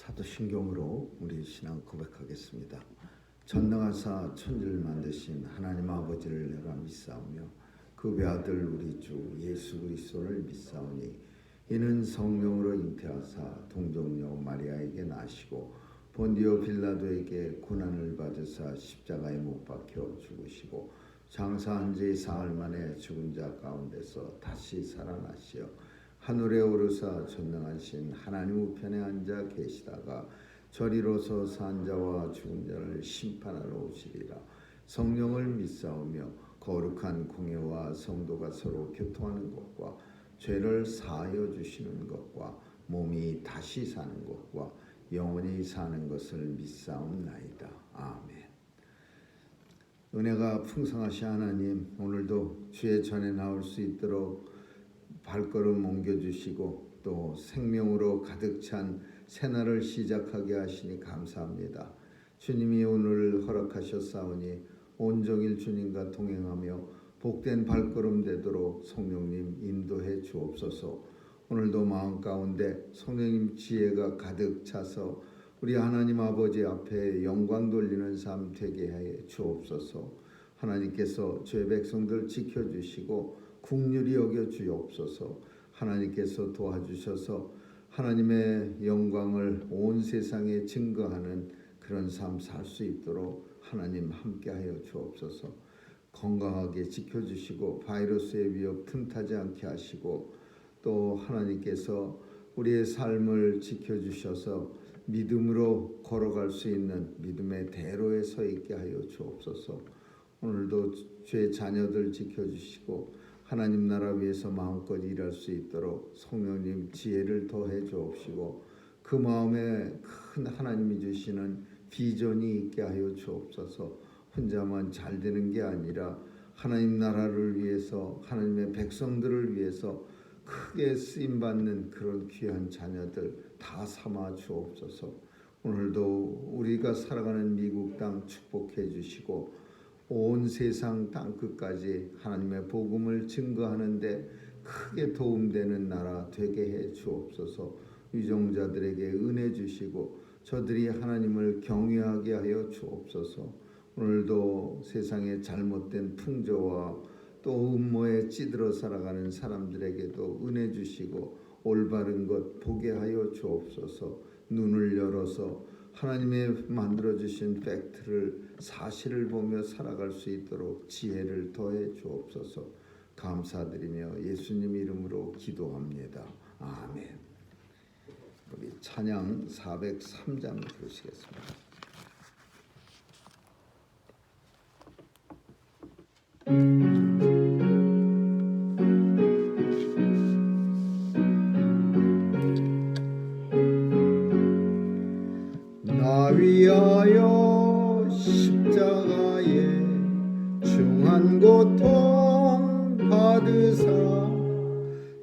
사도신경으로 우리 신앙 고백하겠습니다. 전능하사 천지를 만드신 하나님 아버지를 내가 믿사오며 그 외아들 우리 주 예수 그리스도를 믿사오니 이는 성령으로 잉태하사 동정녀 마리아에게 나시고 본디오 빌라도에게 고난을 받으사 십자가에 못 박혀 죽으시고 장사한 지 사흘 만에 죽은 자 가운데서 다시 살아나시어 하늘에 오르사 전능하신 하나님 우편에 앉아 계시다가 저리로서 산 자와 죽은 자를 심판하러 오시리라. 성령을 믿사오며 거룩한 공예와 성도가 서로 교통하는 것과 죄를 사하여 주시는 것과 몸이 다시 사는 것과 영원히 사는 것을 믿사옵나이다. 아멘. 은혜가 풍성하신 하나님, 오늘도 주의 전에 나올 수 있도록 발걸음 옮겨주시고 또 생명으로 가득 찬 새날을 시작하게 하시니 감사합니다. 주님이 오늘 허락하셨사오니 온종일 주님과 동행하며 복된 발걸음 되도록 성령님 인도해 주옵소서. 오늘도 마음 가운데 성령님 지혜가 가득 차서 우리 하나님 아버지 앞에 영광 돌리는 삶 되게 해 주옵소서. 하나님께서 주의 백성들 지켜주시고 긍휼히 여겨 주옵소서. 하나님께서 도와주셔서 하나님의 영광을 온 세상에 증거하는 그런 삶 살 수 있도록 하나님 함께하여 주옵소서. 건강하게 지켜주시고 바이러스의 위협 틈타지 않게 하시고 또 하나님께서 우리의 삶을 지켜주셔서 믿음으로 걸어갈 수 있는 믿음의 대로에 서 있게 하여 주옵소서. 오늘도 주의 자녀들 지켜주시고 하나님 나라 위해서 마음껏 일할 수 있도록 성령님 지혜를 더해 주옵시고 그 마음에 큰 하나님이 주시는 비전이 있게 하여 주옵소서. 혼자만 잘 되는 게 아니라 하나님 나라를 위해서 하나님의 백성들을 위해서 크게 쓰임받는 그런 귀한 자녀들 다 삼아 주옵소서. 오늘도 우리가 살아가는 미국 땅 축복해 주시고 온 세상 땅끝까지 하나님의 복음을 증거하는데 크게 도움되는 나라 되게 해 주옵소서. 유정자들에게 은혜 주시고 저들이 하나님을 경외하게 하여 주옵소서. 오늘도 세상의 잘못된 풍조와 또 음모에 찌들어 살아가는 사람들에게도 은혜 주시고 올바른 것 보게 하여 주옵소서. 눈을 열어서 하나님의 만들어주신 팩트를 사실을 보며 살아갈 수 있도록 지혜를 더해 주옵소서. 감사드리며 예수님 이름으로 기도합니다. 아멘. 우리 찬양 403장 부르시겠습니다. 나 위하여 십자가에 중한 고통 받으사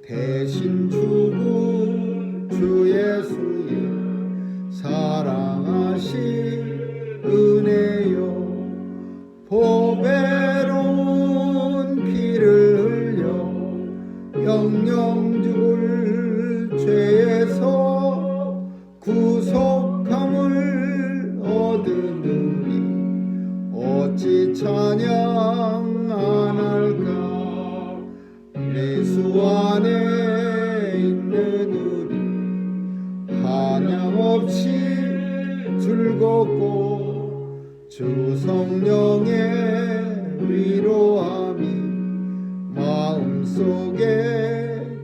대신 죽은 주 예수의 사랑하신 은혜여 보배로운 피를 흘려 영영 죽을 죄에서 구속함을 얻으느니 어찌 찬양 안 할까. 예수 안에 있는 우리 한량없이 즐겁고 주 성령의 위로함이 마음속에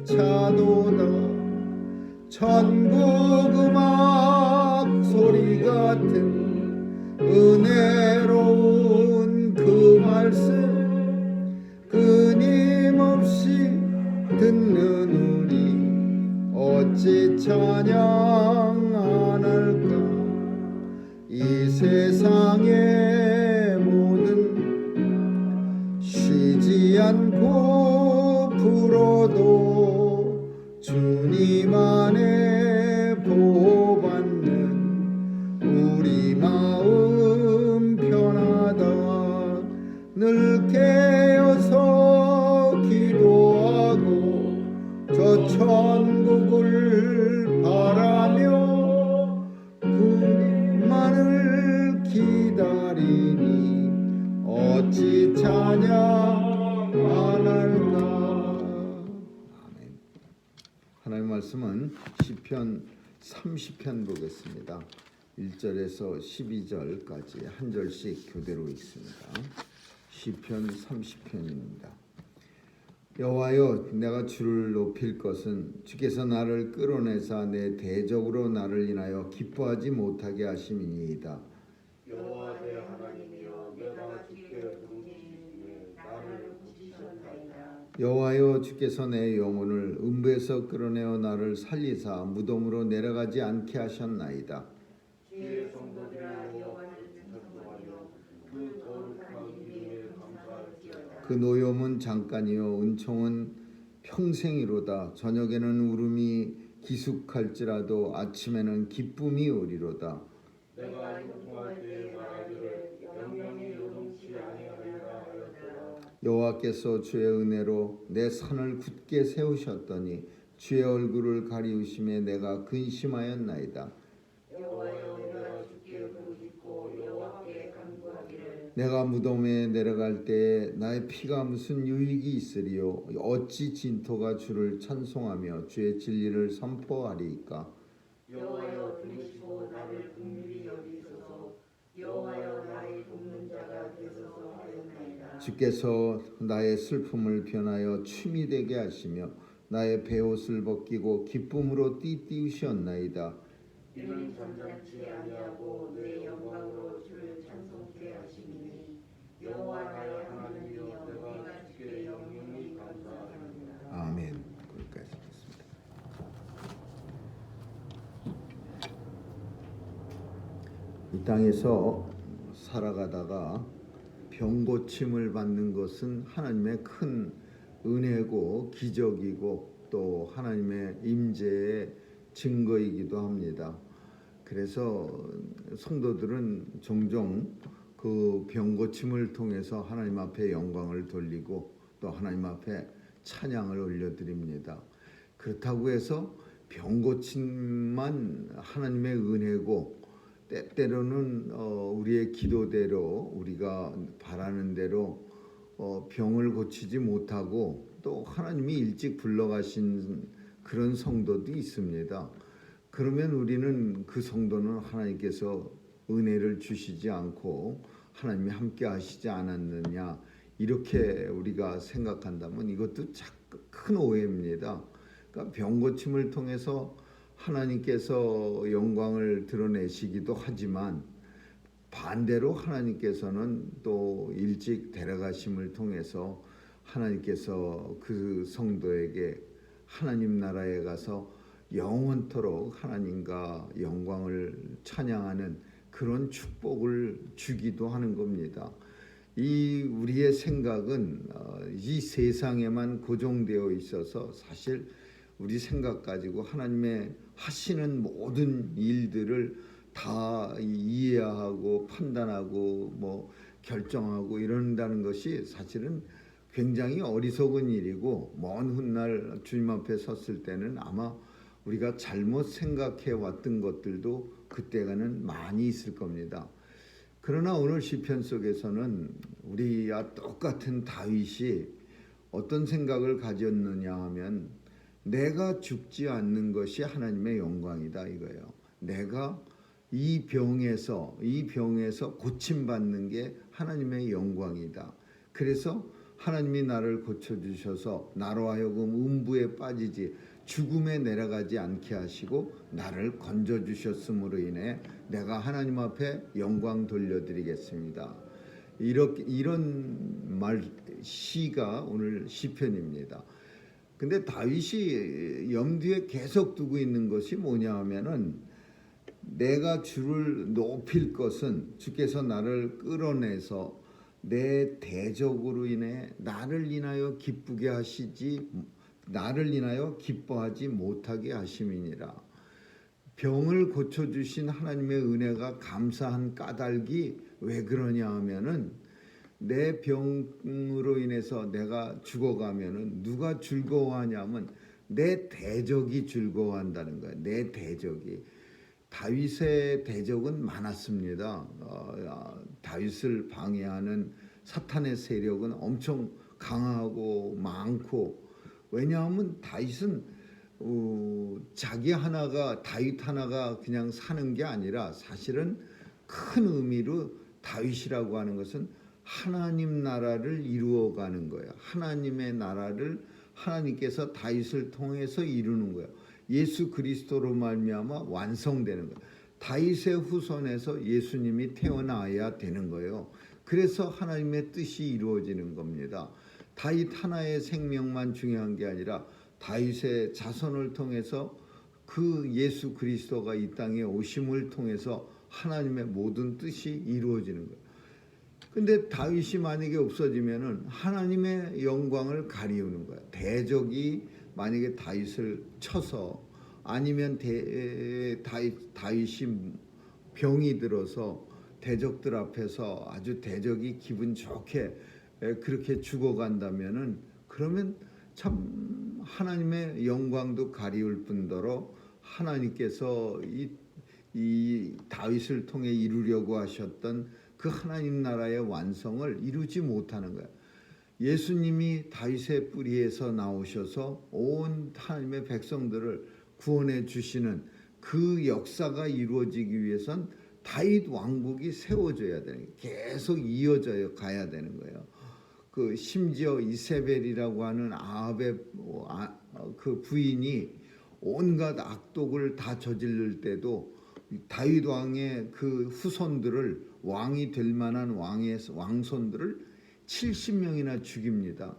차도다. 천국 음악 소리 같은 은혜로운 그 말씀 끊임없이 듣는 우리 어찌 찬양 안 할까. 이 세상의 모든 쉬지 않고 불어도 주님 안에 보호받는 우리 마음 편하다. 늘 깨어서 기도하고 저 천국을 바라며 말씀은 시편 30편 보겠습니다. 1절에서 12절까지 한 절씩 교대로 읽습니다. 시편 30편입니다. 여호와여, 내가 주를 높일 것은 주께서 나를 끌어내사 내 대적으로 나를 인하여 기뻐하지 못하게 하심이니이다. 여호와 내 하나님이여, 내가 주께 부르짖으니 나를 고치셨나이다. 여호와여, 주께서 내 영혼을 음부에서 끌어내어 나를 살리사 무덤으로 내려가지 않게 하셨나이다. 주의 성도들아, 여호와를 찬송하며 그 거룩한 이름에 감사할지어다. 그 노염은 잠깐이요 은총은 평생이로다. 저녁에는 울음이 기숙할지라도 아침에는 기쁨이 오리로다. 내가 형통할 때에 말하기를 영영이 요동치 아니하리라 하였도다. 여호와께서 주의 은혜로 내 산을 굳게 세우셨더니 주의 얼굴을 가리우심에 내가 근심하였나이다. 여호와여, 내가 주께 부르짖고 여호와께 간구하기를 내가 무덤에 내려갈 때에 나의 피가 무슨 유익이 있으리요? 어찌 진토가 주를 찬송하며 주의 진리를 선포하리이까? 여호와여, 들으시고 나를 긍휼히 여기소서. 여호와여, 나의 돕는 자가 되소서 하였나이다. 주께서 나의 슬픔을 변하여 춤이 되게 하시며 나의 베옷을 벗기고 기쁨으로 띠띠우셨나이다. 이는 잠잠치 아니하고 내 영광으로 주를 찬송케 하시니 여호와 나의 하나님이여, 내가 주께 영영히 감사합니다. 아멘. 거기까지 하겠습니다. 이 땅에서 살아가다가 병 고침을 받는 것은 하나님의 큰 은혜고 기적이고 또 하나님의 임재의 증거이기도 합니다. 그래서 성도들은 종종 그 병 고침을 통해서 하나님 앞에 영광을 돌리고 또 하나님 앞에 찬양을 올려드립니다. 그렇다고 해서 병 고침만 하나님의 은혜고 때때로는 우리의 기도대로 우리가 바라는 대로 병을 고치지 못하고 또 하나님이 일찍 불러가신 그런 성도도 있습니다. 그러면 우리는 그 성도는 하나님께서 은혜를 주시지 않고 하나님이 함께 하시지 않았느냐 이렇게 우리가 생각한다면 이것도 큰 오해입니다. 그러니까 병 고침을 통해서 하나님께서 영광을 드러내시기도 하지만 반대로 하나님께서는 또 일찍 데려가심을 통해서 하나님께서 그 성도에게 하나님 나라에 가서 영원토록 하나님과 영광을 찬양하는 그런 축복을 주기도 하는 겁니다. 이 우리의 생각은 이 세상에만 고정되어 있어서 사실 우리 생각 가지고 하나님의 하시는 모든 일들을 다 이해하고 판단하고 뭐 결정하고 이런다는 것이 사실은 굉장히 어리석은 일이고 먼 훗날 주님 앞에 섰을 때는 아마 우리가 잘못 생각해 왔던 것들도 그때가는 많이 있을 겁니다. 그러나 오늘 시편 속에서는 우리와 똑같은 다윗이 어떤 생각을 가졌느냐 하면 내가 죽지 않는 것이 하나님의 영광이다 이거예요. 내가 이 병에서 고침받는 게 하나님의 영광이다. 그래서 하나님이 나를 고쳐주셔서 나로 하여금 음부에 빠지지 죽음에 내려가지 않게 하시고 나를 건져주셨음으로 인해 내가 하나님 앞에 영광 돌려드리겠습니다. 이런 시가 오늘 시편입니다. 근데 다윗이 염두에 계속 두고 있는 것이 뭐냐 하면은 내가 주를 높일 것은 주께서 나를 끌어내서 내 대적으로 인해 나를 인하여 기뻐하지 못하게 하심이니라. 병을 고쳐주신 하나님의 은혜가 감사한 까닭이 왜 그러냐 하면은 내 병으로 인해서 내가 죽어가면은 누가 즐거워하냐면 내 대적이 즐거워한다는 거예요. 내 대적이. 다윗의 대적은 많았습니다. 다윗을 방해하는 사탄의 세력은 엄청 강하고 많고 왜냐하면 다윗은 자기 하나가 다윗 하나가 그냥 사는 게 아니라 사실은 큰 의미로 다윗이라고 하는 것은 하나님 나라를 이루어가는 거예요. 하나님의 나라를 하나님께서 다윗을 통해서 이루는 거예요. 예수 그리스도로 말미암아 완성되는 거예요. 다윗의 후손에서 예수님이 태어나야 되는 거예요. 그래서 하나님의 뜻이 이루어지는 겁니다. 다윗 하나의 생명만 중요한 게 아니라 다윗의 자손을 통해서 그 예수 그리스도가 이 땅에 오심을 통해서 하나님의 모든 뜻이 이루어지는 거예요. 근데 다윗이 만약에 없어지면은 하나님의 영광을 가리우는 거예요. 대적이 만약에 다윗을 쳐서 아니면 다윗이 병이 들어서 대적들 앞에서 아주 대적이 기분 좋게 그렇게 죽어간다면은 그러면 참 하나님의 영광도 가리울 뿐더러 하나님께서 이 다윗을 통해 이루려고 하셨던 그 하나님 나라의 완성을 이루지 못하는 거예요. 예수님이 다윗의 뿌리에서 나오셔서 온 하나님의 백성들을 구원해 주시는 그 역사가 이루어지기 위해선 다윗 왕국이 세워져야 되는 거예요. 계속 이어져 가야 되는 거예요. 그 심지어 이세벨이라고 하는 아합의 그 부인이 온갖 악독을 다 저지를 때도 다윗 왕의 그 후손들을 왕이 될 만한 왕손들을 70명이나 죽입니다.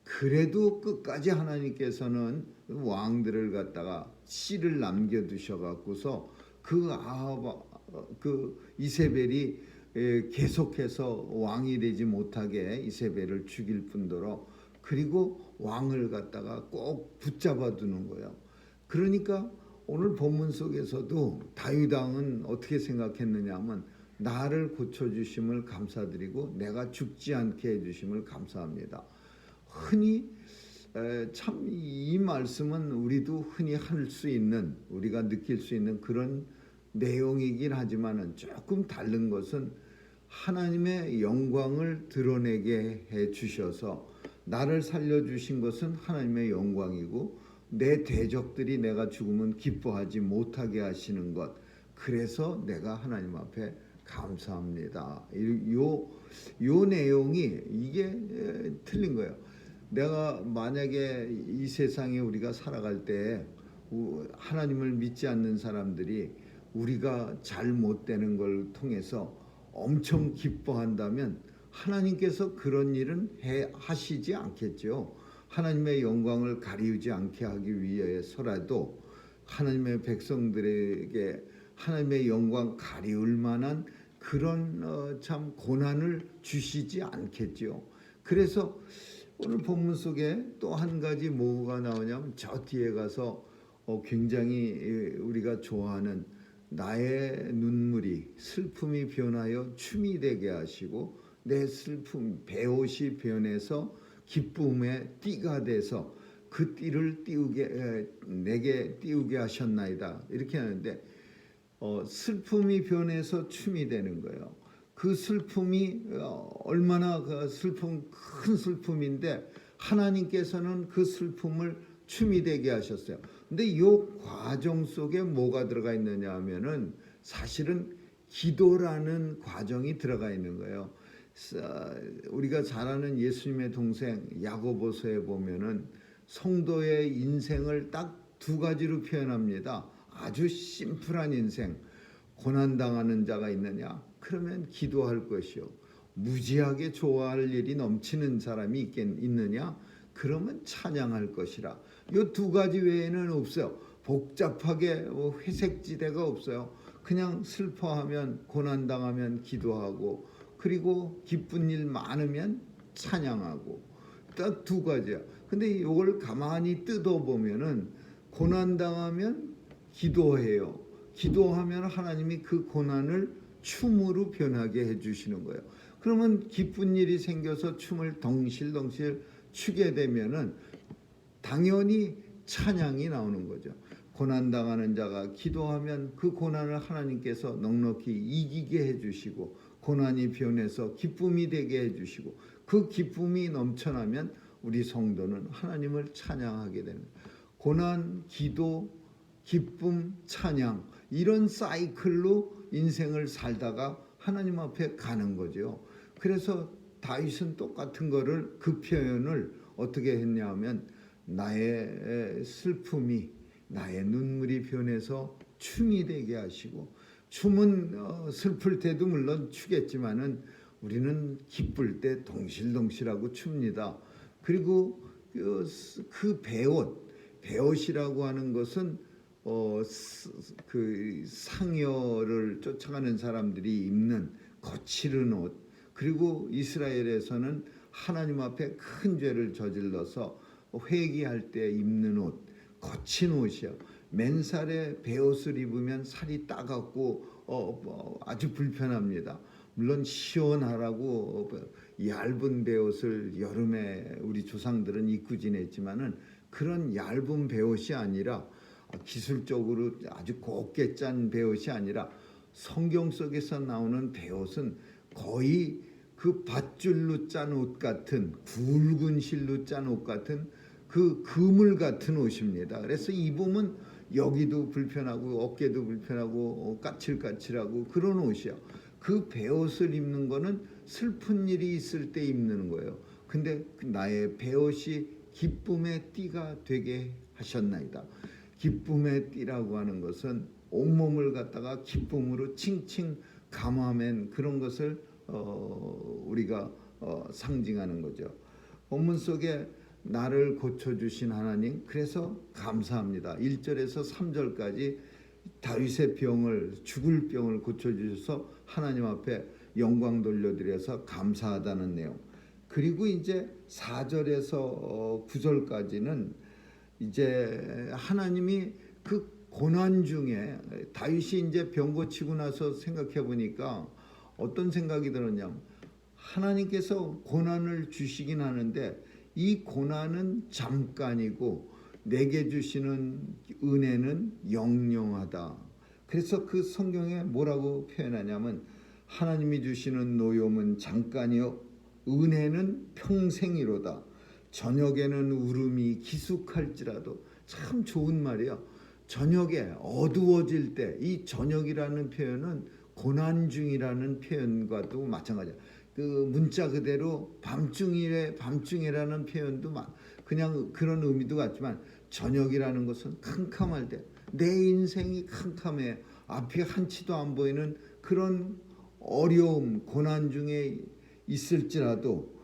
그래도 끝까지 하나님께서는 왕들을 갖다가 씨를 남겨두셔 갖고서 그 이세벨이 계속해서 왕이 되지 못하게 이세벨을 죽일 뿐더러 그리고 왕을 갖다가 꼭 붙잡아 두는 거예요. 그러니까 오늘 본문 속에서도 다윗 왕은 어떻게 생각했느냐 하면 나를 고쳐주심을 감사드리고 내가 죽지 않게 해주심을 감사합니다. 흔히 참 이 말씀은 우리도 흔히 할 수 있는 우리가 느낄 수 있는 그런 내용이긴 하지만은 조금 다른 것은 하나님의 영광을 드러내게 해 주셔서 나를 살려주신 것은 하나님의 영광이고 내 대적들이 내가 죽으면 기뻐하지 못하게 하시는 것, 그래서 내가 하나님 앞에 감사합니다. 요 내용이 이게 틀린 거예요. 내가 만약에 이 세상에 우리가 살아갈 때 하나님을 믿지 않는 사람들이 우리가 잘못되는 걸 통해서 엄청 기뻐한다면 하나님께서 그런 일은 하시지 않겠죠. 하나님의 영광을 가리우지 않게 하기 위해서라도 하나님의 백성들에게 하나님의 영광 가리울 만한 그런 참 고난을 주시지 않겠죠. 그래서 오늘 본문 속에 또 한 가지 뭐가 나오냐면 저 뒤에 가서 굉장히 우리가 좋아하는 나의 눈물이 슬픔이 변하여 춤이 되게 하시고 내 슬픔 배옷이 변해서 기쁨의 띠가 돼서 그 띠를 내게 띄우게 하셨나이다 이렇게 하는데 슬픔이 변해서 춤이 되는 거예요. 그 슬픔이 얼마나 그 슬픔 큰 슬픔인데 하나님께서는 그 슬픔을 춤이 되게 하셨어요. 근데 이 과정 속에 뭐가 들어가 있느냐 하면은 사실은 기도라는 과정이 들어가 있는 거예요. 우리가 잘 아는 예수님의 동생 야고보서에 보면은 성도의 인생을 딱 두 가지로 표현합니다. 아주 심플한 인생. 고난당하는 자가 있느냐? 그러면 기도할 것이요. 무지하게 좋아할 일이 넘치는 사람이 있느냐? 그러면 찬양할 것이라. 이 두 가지 외에는 없어요. 복잡하게 회색지대가 없어요. 그냥 슬퍼하면 고난당하면 기도하고 그리고 기쁜 일 많으면 찬양하고 딱 두 가지야. 근데 이걸 가만히 뜯어보면은 고난당하면 기도해요. 기도하면 하나님이 그 고난을 춤으로 변하게 해주시는 거예요. 그러면 기쁜 일이 생겨서 춤을 덩실덩실 추게 되면은 당연히 찬양이 나오는 거죠. 고난당하는 자가 기도하면 그 고난을 하나님께서 넉넉히 이기게 해주시고 고난이 변해서 기쁨이 되게 해주시고 그 기쁨이 넘쳐나면 우리 성도는 하나님을 찬양하게 되는 거예요. 고난, 기도, 기쁨, 찬양 이런 사이클로 인생을 살다가 하나님 앞에 가는 거죠. 그래서 다윗은 똑같은 거를 그 표현을 어떻게 했냐면 나의 슬픔이 나의 눈물이 변해서 춤이 되게 하시고 춤은 슬플 때도 물론 추겠지만은 우리는 기쁠 때 동실동실하고 춥니다. 그리고 그 배옷이라고 하는 것은 그 상여를 쫓아가는 사람들이 입는 거칠은 옷, 그리고 이스라엘에서는 하나님 앞에 큰 죄를 저질러서 회개할 때 입는 옷, 거친 옷이요. 맨살에 베옷을 입으면 살이 따갑고 아주 불편합니다. 물론 시원하라고 얇은 베옷을 여름에 우리 조상들은 입고 지냈지만은 그런 얇은 베옷이 아니라 기술적으로 아주 곱게 짠 베옷이 아니라 성경 속에서 나오는 베옷은 거의 그 밧줄로 짠 옷 같은 굵은 실로 짠 옷 같은 그 그물 같은 옷입니다. 그래서 입으면 여기도 불편하고 어깨도 불편하고 까칠까칠하고 그런 옷이야. 그 베옷을 입는 거는 슬픈 일이 있을 때 입는 거예요. 근데 나의 베옷이 기쁨의 띠가 되게 하셨나이다. 기쁨의 띠라고 하는 것은 온몸을 갖다가 기쁨으로 칭칭 감아맨 그런 것을 우리가 상징하는 거죠. 본문 속에 나를 고쳐주신 하나님, 그래서 감사합니다. 1절에서 3절까지 다윗의 죽을 병을 고쳐주셔서 하나님 앞에 영광 돌려드려서 감사하다는 내용. 그리고 이제 4절에서 9절까지는 이제 하나님이 그 고난 중에 다윗이 이제 병 고치고 나서 생각해 보니까 어떤 생각이 들었냐면 하나님께서 고난을 주시긴 하는데 이 고난은 잠깐이고 내게 주시는 은혜는 영영하다. 그래서 그 성경에 뭐라고 표현하냐면 하나님이 주시는 노염은 잠깐이요 은혜는 평생이로다. 저녁에는 울음이 기숙할지라도. 참 좋은 말이야. 저녁에 어두워질 때, 이 저녁이라는 표현은 고난 중이라는 표현과도 마찬가지야. 그 문자 그대로 밤중이라는 표현도 그냥 그런 의미도 같지만 저녁이라는 것은 캄캄할 때, 내 인생이 캄캄해 앞이 한치도 안 보이는 그런 어려움, 고난 중에 있을지라도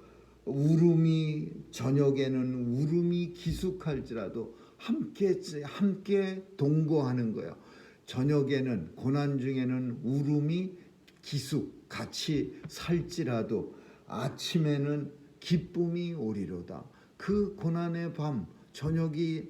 저녁에는 울음이 기숙할지라도 함께 동거하는 거예요. 저녁에는 고난 중에는 울음이 같이 살지라도 아침에는 기쁨이 오리로다. 그 고난의 밤, 저녁이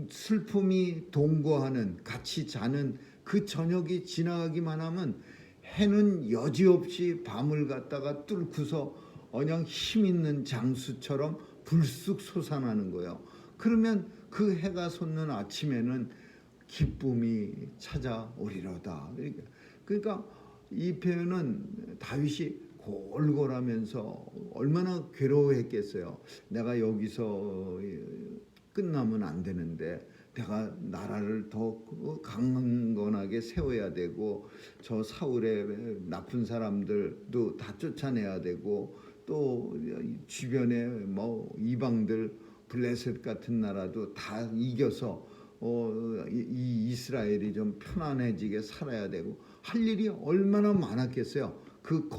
슬픔이 동거하는, 같이 자는 그 저녁이 지나가기만 하면 해는 여지없이 밤을 갖다가 뚫고서 그냥 힘 있는 장수처럼 불쑥 솟아나는 거예요. 그러면 그 해가 솟는 아침에는 기쁨이 찾아오리로다. 그러니까 이 표현은 다윗이 골골하면서 얼마나 괴로워했겠어요. 내가 여기서 끝나면 안 되는데 내가 나라를 더 강건하게 세워야 되고 저 사울의 나쁜 사람들도 다 쫓아내야 되고 또 주변에 이방들 블레셋 같은 나라도 다 이겨서 이 이스라엘이 좀 편안해지게 살아야 되고 할 일이 얼마나 많았겠어요. 그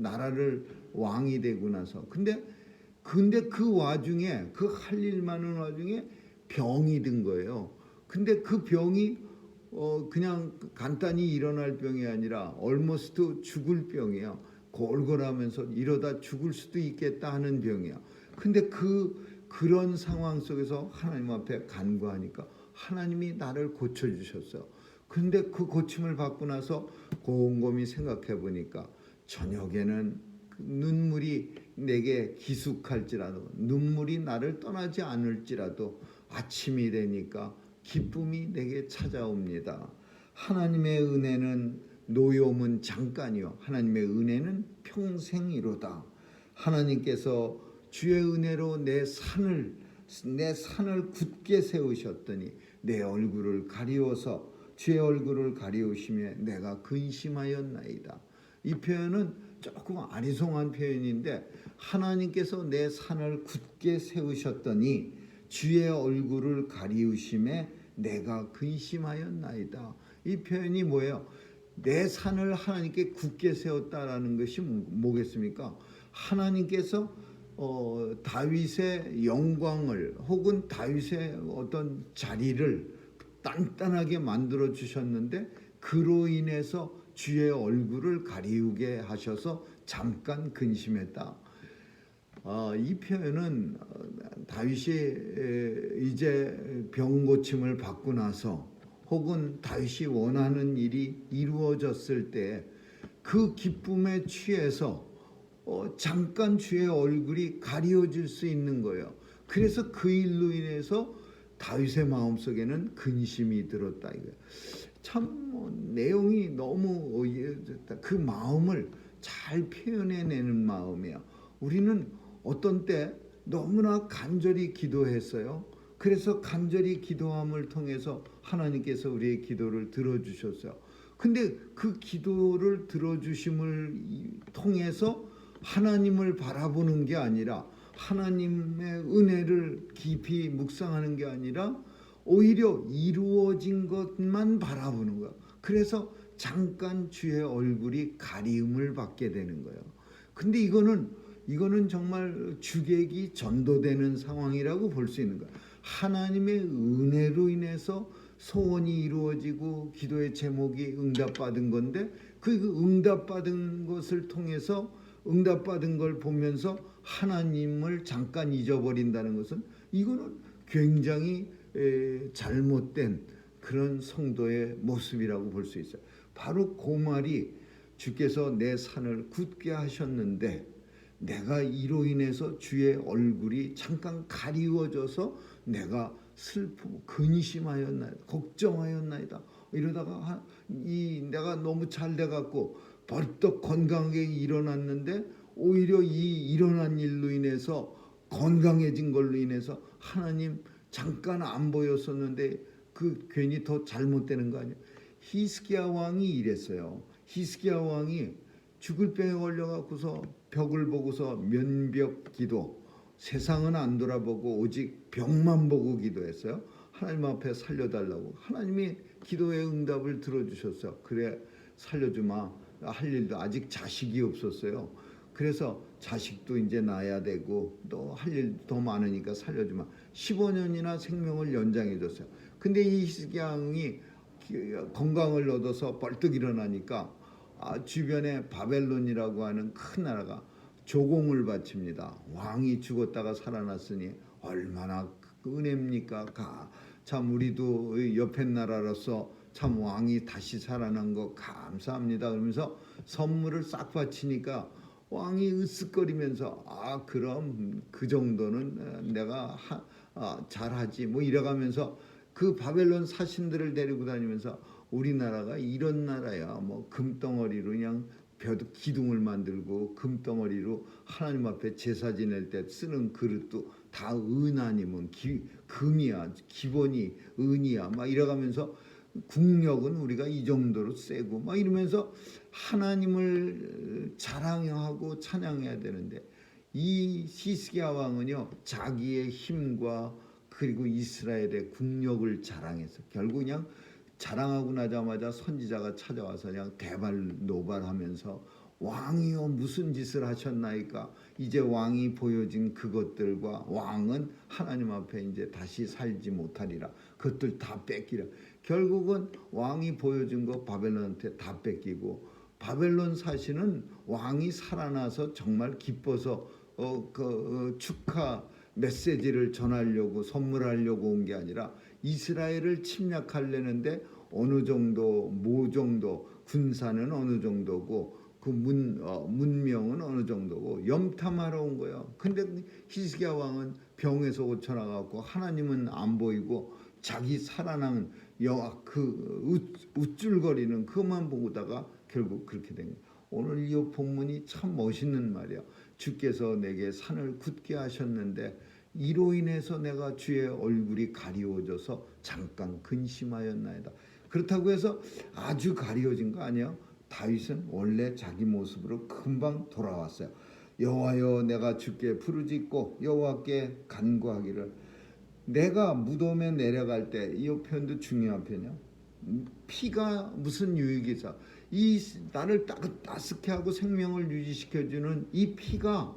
나라를 왕이 되고 나서. 근데 그 와중에 그 할 일 많은 와중에 병이 든 거예요. 근데 그 병이 그냥 간단히 일어날 병이 아니라 almost 죽을 병이야. 골골하면서 이러다 죽을 수도 있겠다 하는 병이야. 근데 그런 상황 속에서 하나님 앞에 간구하니까 하나님이 나를 고쳐주셨어요. 근데 그 고침을 받고 나서 곰곰이 생각해 보니까 저녁에는 눈물이 내게 기숙할지라도, 눈물이 나를 떠나지 않을지라도 아침이 되니까 기쁨이 내게 찾아옵니다. 하나님의 은혜는 노여움은 잠깐이요 하나님의 은혜는 평생이로다. 하나님께서 주의 은혜로 내 산을 내 산을 굳게 세우셨더니 내 얼굴을 가리워서 주의 얼굴을 가리우시며 내가 근심하였나이다. 이 표현은 조금 아리송한 표현인데 하나님께서 내 산을 굳게 세우셨더니 주의 얼굴을 가리우심에 내가 근심하였나이다. 이 표현이 뭐예요? 내 산을 하나님께 굳게 세웠다라는 것이 뭐겠습니까? 하나님께서 다윗의 영광을 혹은 다윗의 어떤 자리를 단단하게 만들어 주셨는데 그로 인해서 주의 얼굴을 가리우게 하셔서 잠깐 근심했다. 이 표현은 다윗이 이제 병 고침을 받고 나서 혹은 다윗이 원하는 일이 이루어졌을 때 그 기쁨에 취해서 잠깐 주의 얼굴이 가리워질 수 있는 거예요. 그래서 그 일로 인해서 다윗의 마음속에는 근심이 들었다 이거예요. 참 내용이 너무 그 마음을 잘 표현해내는 마음이에요. 우리는 어떤 때 너무나 간절히 기도했어요. 그래서 간절히 기도함을 통해서 하나님께서 우리의 기도를 들어주셨어요. 근데 그 기도를 들어주심을 통해서 하나님을 바라보는 게 아니라 하나님의 은혜를 깊이 묵상하는 게 아니라 오히려 이루어진 것만 바라보는 거예요. 그래서 잠깐 주의 얼굴이 가리움을 받게 되는 거예요. 근데 이거는 정말 주객이 전도되는 상황이라고 볼 수 있는 거예요. 하나님의 은혜로 인해서 소원이 이루어지고 기도의 제목이 응답받은 건데 그 응답받은 것을 통해서 응답받은 걸 보면서 하나님을 잠깐 잊어버린다는 것은 이거는 굉장히 잘못된 그런 성도의 모습이라고 볼 수 있어요. 바로 그 말이 주께서 내 산을 굳게 하셨는데 내가 이로 인해서 주의 얼굴이 잠깐 가리워져서 내가 슬프고 근심하였나이다, 걱정하였나이다. 이러다가 내가 너무 잘 돼갖고 벌떡 건강하게 일어났는데 오히려 이 일어난 일로 인해서 건강해진 걸로 인해서 하나님 잠깐 안 보였었는데 그 괜히 더 잘못되는 거 아니에요? 히스기야 왕이 이랬어요. 히스기야 왕이 죽을 병에 걸려갖고서 벽을 보고서 면벽 기도, 세상은 안 돌아보고 오직 벽만 보고 기도했어요. 하나님 앞에 살려달라고. 하나님이 기도의 응답을 들어주셨어요. 그래 살려주마. 할 일도 아직 자식이 없었어요. 그래서 자식도 이제 낳아야 되고 또 할 일도 더 많으니까 살려주마. 15년이나 생명을 연장해 줬어요. 근데 이 히스기야 왕이 건강을 얻어서 벌떡 일어나니까 주변에 바벨론이라고 하는 큰 나라가 조공을 바칩니다. 왕이 죽었다가 살아났으니 얼마나 은혜입니까? 참 우리도 옆에 나라로서 참 왕이 다시 살아난 거 감사합니다. 그러면서 선물을 싹 바치니까 왕이 으쓱거리면서 그럼 그 정도는 내가 잘하지 뭐 이래가면서 그 바벨론 사신들을 데리고 다니면서 우리나라가 이런 나라야. 뭐 금덩어리로 그냥 기둥을 만들고 금덩어리로 하나님 앞에 제사 지낼 때 쓰는 그릇도 다 은 아니면 금이야. 기본이 은이야. 막 이래가면서 국력은 우리가 이 정도로 세고 막 이러면서 하나님을 자랑하고 찬양해야 되는데 이 히스기야 왕은요 자기의 힘과 그리고 이스라엘의 국력을 자랑해서 결국 그냥 자랑하고 나자마자 선지자가 찾아와서 그냥 대발노발하면서 왕이요 무슨 짓을 하셨나이까. 이제 왕이 보여진 그것들과 왕은 하나님 앞에 이제 다시 살지 못하리라. 그것들 다 뺏기라. 결국은 왕이 보여준 거 바벨론한테 다 뺏기고 바벨론 사신은 왕이 살아나서 정말 기뻐서 축하 메시지를 전하려고 선물하려고 온 게 아니라 이스라엘을 침략하려는데 어느 정도 뭐 정도 군사는 어느 정도고 그 문명은 어느 정도고 염탐하러 온 거예요. 근데 히스기야 왕은 병에서 고쳐나가고 하나님은 안 보이고 자기 살아난 우쭐거리는 그것만 보다가 결국 그렇게 된 거예요. 오늘 이 본문이 참 멋있는 말이에요. 주께서 내게 산을 굳게 하셨는데 이로 인해서 내가 주의 얼굴이 가리워져서 잠깐 근심하였나이다. 그렇다고 해서 아주 가리워진 거 아니에요. 다윗은 원래 자기 모습으로 금방 돌아왔어요. 여호와여, 내가 주께 부르짖고 여호와께 간구하기를. 내가 무덤에 내려갈 때, 이 표현도 중요한 표현이요. 피가 무슨 유익이 있어? 이 나를 따뜻하게 하고 생명을 유지시켜주는 이 피가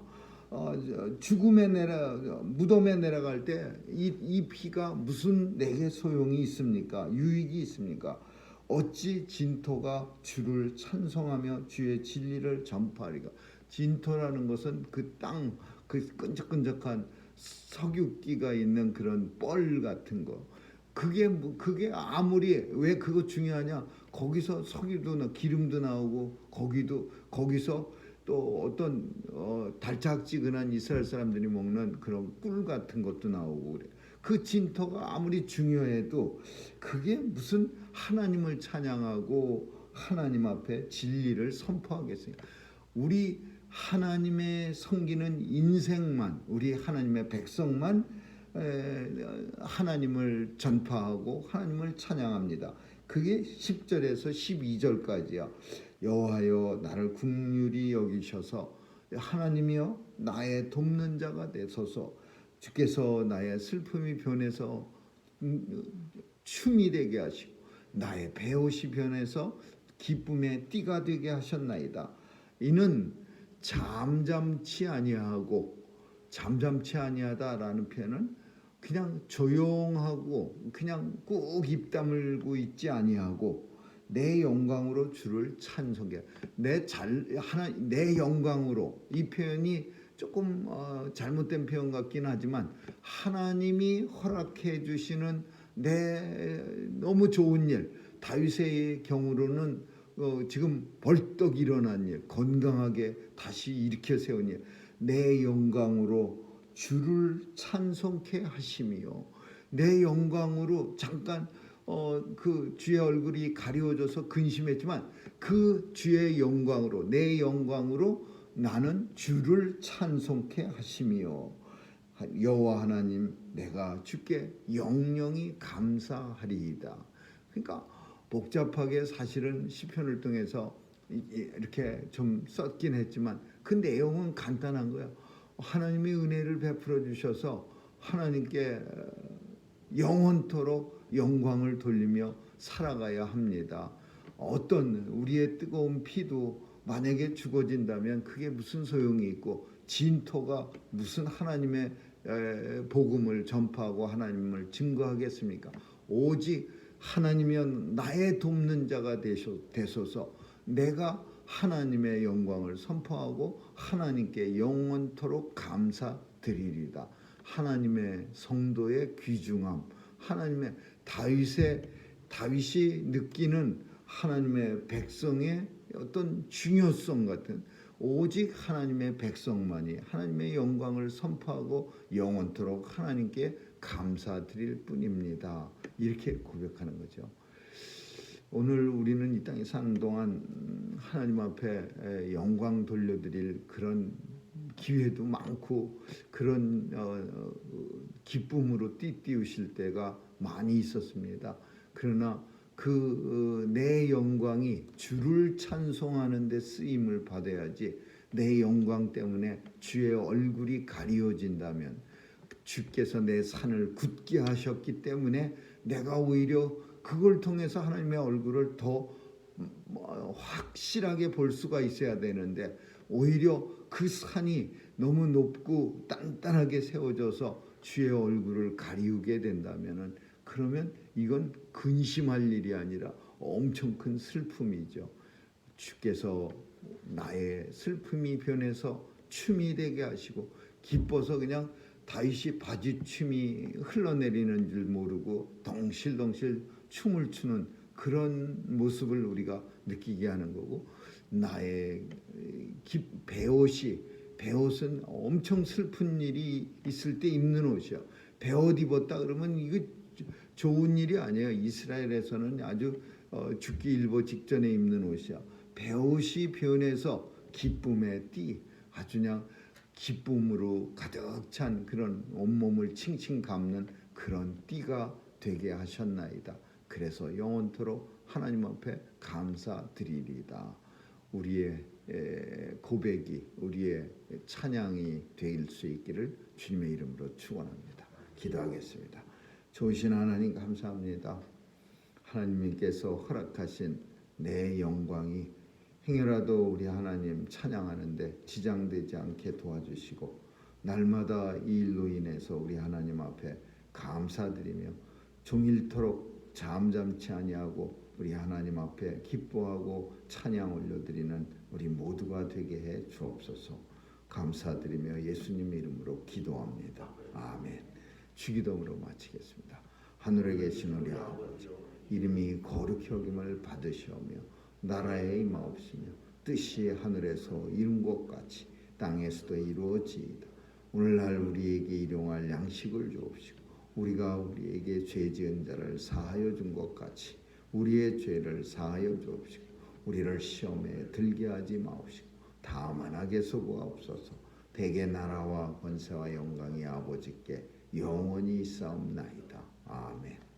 무덤에 내려갈 때 이 피가 무슨 내게 소용이 있습니까? 유익이 있습니까? 어찌 진토가 주를 찬송하며 주의 진리를 전파하리가. 진토라는 것은 그 땅, 그 끈적끈적한 석유기가 있는 그런 뻘 같은 거. 그게 아무리 왜 그거 중요하냐? 거기서 석유도 기름도 나오고 거기서 또 어떤 달짝지근한 이스라엘 사람들이 먹는 그런 꿀 같은 것도 나오고 그래. 그 진토가 아무리 중요해도 그게 무슨 하나님을 찬양하고 하나님 앞에 진리를 선포하겠습니까? 우리 하나님의 섬기는 인생만, 우리 하나님의 백성만 하나님을 전파하고 하나님을 찬양합니다. 그게 10절에서 12절까지야. 여호와여, 나를 긍휼히 여기셔서 하나님이여 나의 돕는 자가 되소서. 주께서 나의 슬픔이 변해서 춤이 되게 하시고 나의 배옷이 변해서 기쁨의 띠가 되게 하셨나이다. 이는 잠잠치 아니하다라는 표현은 그냥 조용하고 그냥 꾹 입 다물고 있지 아니하고 내 영광으로 주를 찬송해. 내 영광으로, 이 표현이 조금 잘못된 표현 같긴 하지만 하나님이 허락해 주시는 내 너무 좋은 일, 다윗의 경우로는 지금 벌떡 일어난 일, 건강하게 다시 일으켜 세운 일, 내 영광으로 주를 찬송케 하심이요. 내 영광으로 잠깐 그 주의 얼굴이 가리워져서 근심했지만 그 주의 영광으로, 내 영광으로 나는 주를 찬송케 하심이요. 여호와 하나님, 내가 주께 영영이 감사하리이다. 그러니까 복잡하게 사실은 시편을 통해서 이렇게 좀 썼긴 했지만 그 내용은 간단한 거예요. 하나님이 은혜를 베풀어 주셔서 하나님께 영원토록 영광을 돌리며 살아가야 합니다. 어떤 우리의 뜨거운 피도 만약에 죽어진다면 그게 무슨 소용이 있고, 진토가 무슨 하나님의 복음을 전파하고 하나님을 증거하겠습니까? 오직 하나님이여 나의 돕는 자가 되소서. 내가 하나님의 영광을 선포하고 하나님께 영원토록 감사드리리다. 하나님의 성도의 귀중함, 하나님의 다윗이 느끼는 하나님의 백성의 어떤 중요성 같은, 오직 하나님의 백성만이 하나님의 영광을 선포하고 영원토록 하나님께 감사드릴 뿐입니다. 이렇게 고백하는 거죠. 오늘 우리는 이 땅에 사는 동안 하나님 앞에 영광 돌려드릴 그런 기회도 많고 그런 기쁨으로 띠띠우실 때가 많이 있었습니다. 그러나 내 영광이 주를 찬송하는 데 쓰임을 받아야지, 내 영광 때문에 주의 얼굴이 가리워진다면, 주께서 내 산을 굳게 하셨기 때문에 내가 오히려 그걸 통해서 하나님의 얼굴을 더 확실하게 볼 수가 있어야 되는데, 오히려 그 산이 너무 높고 단단하게 세워져서 주의 얼굴을 가리우게 된다면은, 그러면 이건 근심할 일이 아니라 엄청 큰 슬픔이죠. 주께서 나의 슬픔이 변해서 춤이 되게 하시고, 기뻐서 그냥 다윗이 바지춤이 흘러내리는 줄 모르고 덩실덩실 춤을 추는 그런 모습을 우리가 느끼게 하는 거고, 나의 배옷은 엄청 슬픈 일이 있을 때 입는 옷이야. 배옷 입었다 그러면 이거 좋은 일이 아니에요. 이스라엘에서는 아주 죽기 일보 직전에 입는 옷이야. 배옷이 변해서 기쁨의 띠, 아주 그냥 기쁨으로 가득 찬 그런 온몸을 칭칭 감는 그런 띠가 되게 하셨나이다. 그래서 영원토록 하나님 앞에 감사드리리다. 우리의 고백이, 우리의 찬양이 될 수 있기를 주님의 이름으로 축원합니다. 기도하겠습니다. 좋으신 하나님 감사합니다. 하나님께서 허락하신 내 영광이 행여라도 우리 하나님 찬양하는데 지장되지 않게 도와주시고, 날마다 이 일로 인해서 우리 하나님 앞에 감사드리며 종일토록 잠잠치 아니하고 우리 하나님 앞에 기뻐하고 찬양 올려드리는 우리 모두가 되게 해 주옵소서. 감사드리며 예수님 이름으로 기도합니다. 아멘. 주기도문으로 마치겠습니다. 하늘에 계신 우리 아버지, 이름이 거룩히 여김을 받으시오며 나라에 임하옵시며 뜻이 하늘에서 이룬 것 같이 땅에서도 이루어지이다. 오늘날 우리에게 일용할 양식을 주옵시고, 우리가 우리에게 죄 지은 자를 사하여 준 것 같이 우리의 죄를 사하여 주옵시고, 우리를 시험에 들게 하지 마옵시고 다만 악에서 구하옵소서. 대개 나라와 권세와 영광이 아버지께 영원히 있사옵나이다. 아멘.